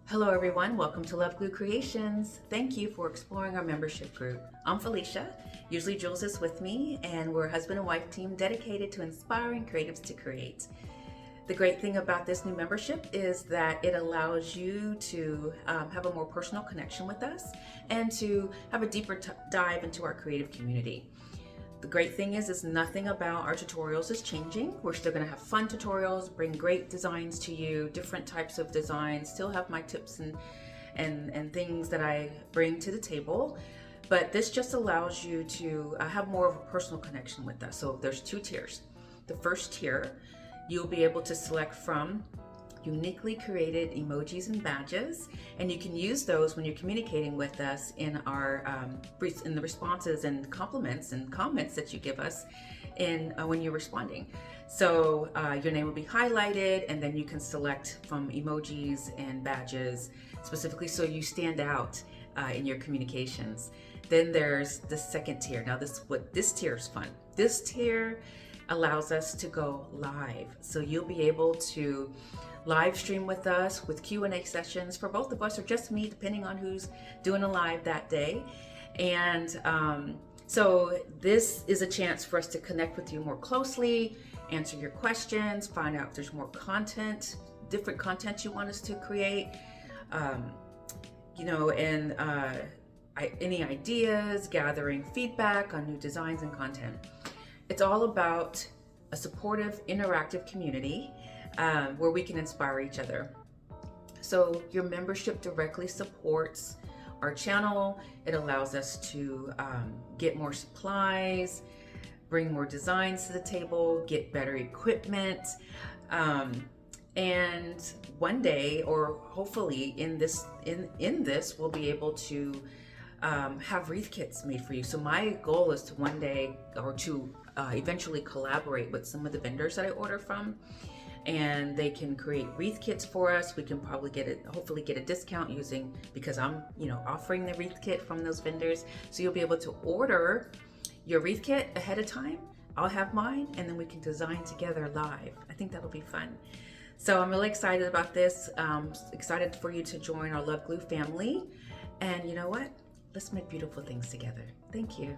Hello everyone, welcome to LovegLew Creations. Thank you for exploring our membership group. I'm Felicia, usually Jules is with me, and we're a husband and wife team dedicated to inspiring creatives to create. The great thing about this new membership is that it allows you to have a more personal connection with us and to have a deeper dive into our creative community. The great thing is nothing about our tutorials is changing. We're still gonna have fun tutorials, bring great designs to you, different types of designs, still have my tips and things that I bring to the table. But this just allows you to have more of a personal connection with us. So there's two tiers. The first tier, you'll be able to select from uniquely created emojis and badges, and you can use those when you're communicating with us in our in the responses and compliments and comments that you give us in when you're responding. So your name will be highlighted, and then you can select from emojis and badges specifically so you stand out in your communications. Then there's the second tier. Now this tier is fun. This tier allows us to go live, so you'll be able to live stream with us with Q&A sessions for both of us or just me, depending on who's doing a live that day. And so this is a chance for us to connect with you more closely, answer your questions, find out if there's more content, different content you want us to create, any ideas, gathering feedback on new designs and content. It's all about a supportive, interactive community where we can inspire each other. So your membership directly supports our channel. It allows us to get more supplies, bring more designs to the table, get better equipment, and one day, or hopefully in this we'll be able to have wreath kits made for you. So my goal is to one day, or to eventually collaborate with some of the vendors that I order from, and they can create wreath kits for us. We can probably hopefully get a discount because I'm offering the wreath kit from those vendors. So you'll be able to order your wreath kit ahead of time. I'll have mine, and then we can design together live. I think that'll be fun. So I'm really excited about this. Excited for you to join our LovegLew family. And you know what? Let's make beautiful things together. Thank you.